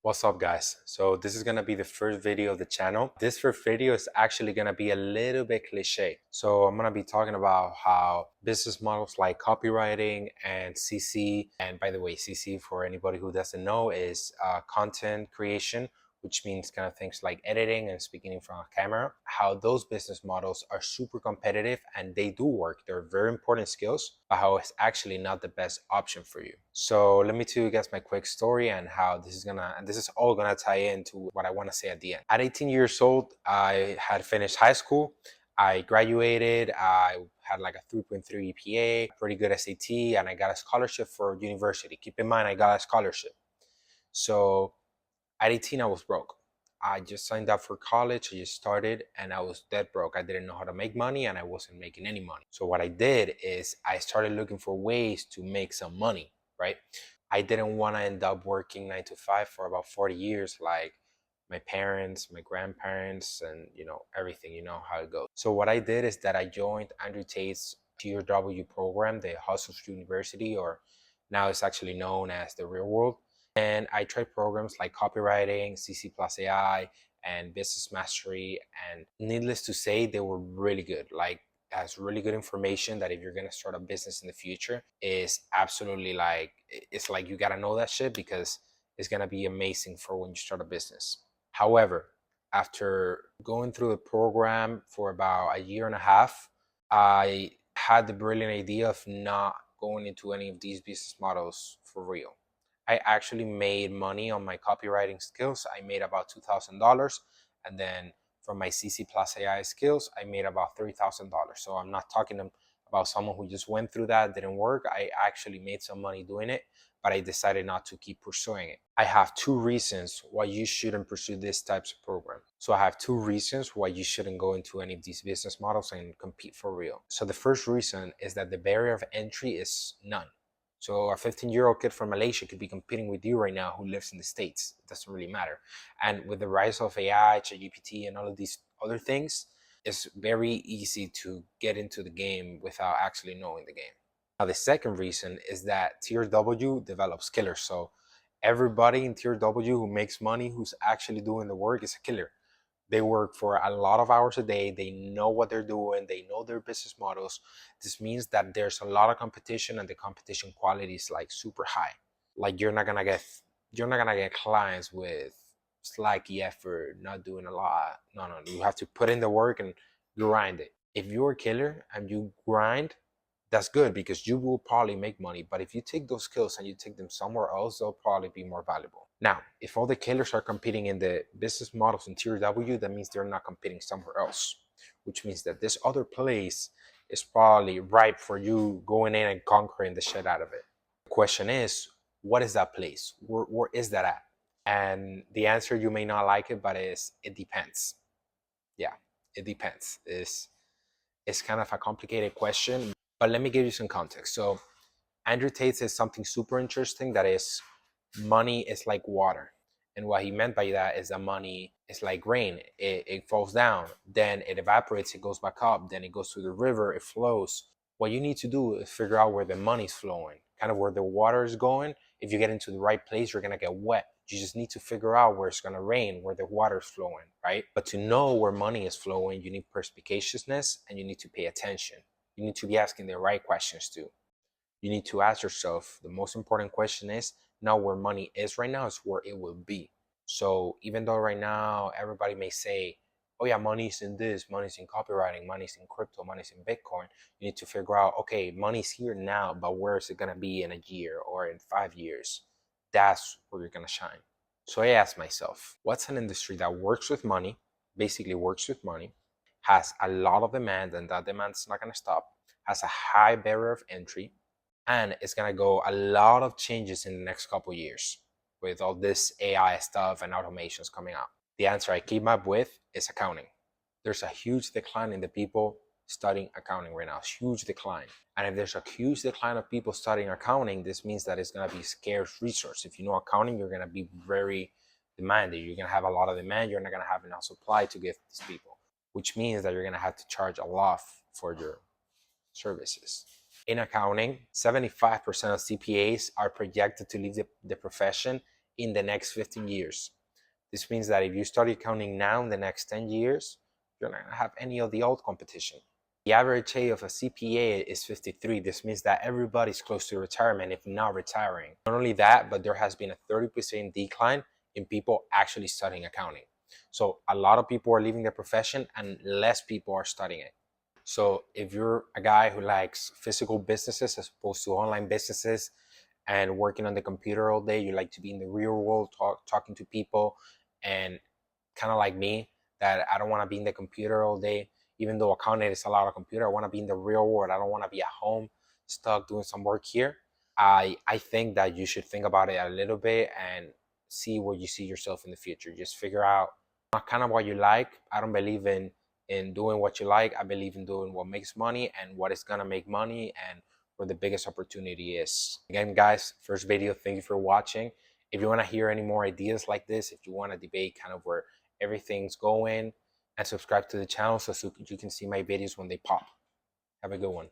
What's up, guys? So this is gonna be the first video of the channel. This first video is actually gonna be a little bit cliche. So I'm gonna be talking about how business models like copywriting and CC, and by the way, CC for anybody who doesn't know is content creation, which means kind of things like editing and speaking in front of camera, how those business models are super competitive and they do work. They're very important skills, but how it's actually not the best option for you. So let me tell you guys my quick story and how this is all gonna tie into what I wanna say at the end. At 18 years old, I had finished high school. I graduated, I had like a 3.3 GPA, pretty good SAT, and I got a scholarship for university. Keep in mind, I got a scholarship. So at 18, I was broke. I just signed up for college, I just started, and I was dead broke. I didn't know how to make money, and I wasn't making any money. So what I did is I started looking for ways to make some money, right? I didn't want to end up working 9 to 5 for about 40 years, like my parents, my grandparents, and everything. You know how it goes. So what I did is that I joined Andrew Tate's Tier W program, the Hustles University, or now it's actually known as the Real World. And I tried programs like copywriting, CC Plus AI, and Business Mastery. And needless to say, they were really good. Like, has really good information that if you're gonna start a business in the future, is absolutely like, it's like you gotta know that shit because it's gonna be amazing for when you start a business. However, after going through the program for about a year and a half, I had the brilliant idea of not going into any of these business models for real. I actually made money on my copywriting skills. I made about $2,000. And then from my CC Plus AI skills, I made about $3,000. So I'm not talking about someone who just went through that, didn't work. I actually made some money doing it, but I decided not to keep pursuing it. I have two reasons why you shouldn't pursue these types of programs. So I have two reasons why you shouldn't go into any of these business models and compete for real. So the first reason is that the barrier of entry is none. So a 15-year-old kid from Malaysia could be competing with you right now who lives in the States. It doesn't really matter. And with the rise of AI, ChatGPT, and all of these other things, it's very easy to get into the game without actually knowing the game. Now, the second reason is that Tier W develops killers. So everybody in Tier W who makes money, who's actually doing the work, is a killer. They work for a lot of hours a day. They know what they're doing. They know their business models. This means that there's a lot of competition and the competition quality is like super high. Like you're not gonna get clients with slacky effort, not doing a lot. No, you have to put in the work and grind it. If you're a killer and you grind, that's good because you will probably make money. But if you take those skills and you take them somewhere else, they'll probably be more valuable. Now, if all the killers are competing in the business models in Tier W, that means they're not competing somewhere else, which means that this other place is probably ripe for you going in and conquering the shit out of it. The question is, what is that place? Where is that at? And the answer, you may not like it, but it depends. Yeah, it depends. It's kind of a complicated question, but let me give you some context. So Andrew Tate says something super interesting, that is, money is like water. And what he meant by that is that money is like rain. It falls down, then it evaporates, it goes back up, then it goes to the river, it flows. What you need to do is figure out where the money's flowing, kind of where the water is going. If you get into the right place, you're gonna get wet. You just need to figure out where it's gonna rain, where the water's flowing, right? But to know where money is flowing, you need perspicaciousness and you need to pay attention. You need to be asking the right questions too. You need to ask yourself, the most important question is not where money is right now, it's where it will be. So even though right now everybody may say, oh yeah, money's in this, money's in copywriting, money's in crypto, money's in Bitcoin, you need to figure out, okay, money's here now, but where is it gonna be in a year or in 5 years? That's where you're gonna shine. So I asked myself, what's an industry that works with money, basically works with money, has a lot of demand and that demand is not gonna stop, has a high barrier of entry, and it's gonna go a lot of changes in the next couple of years with all this AI stuff and automations coming out. The answer I came up with is accounting. There's a huge decline in the people studying accounting right now, huge decline. And if there's a huge decline of people studying accounting, this means that it's gonna be a scarce resource. If you know accounting, you're gonna be very demanded. You're gonna have a lot of demand, you're not gonna have enough supply to give these people, which means that you're gonna have to charge a lot for your services. In accounting, 75% of CPAs are projected to leave the profession in the next 15 years. This means that if you study accounting now in the next 10 years, you're not gonna have any of the old competition. The average age of a CPA is 53. This means that everybody's close to retirement, if not retiring. Not only that, but there has been a 30% decline in people actually studying accounting. So a lot of people are leaving the profession and less people are studying it. So if you're a guy who likes physical businesses as opposed to online businesses and working on the computer all day, you like to be in the real world, talking to people, and kind of like me, that I don't want to be in the computer all day. Even though accounting is a lot of computer, I want to be in the real world. I don't want to be at home stuck doing some work here. I think that you should think about it a little bit and see where you see yourself in the future. Just figure out kind of what you like. I don't believe in doing what you like. I believe in doing what makes money and what is gonna make money and where the biggest opportunity is. Again, guys, first video, thank you for watching. If you want to hear any more ideas like this, if you want to debate kind of where everything's going, and subscribe to the channel so you can see my videos when they pop. Have a good one.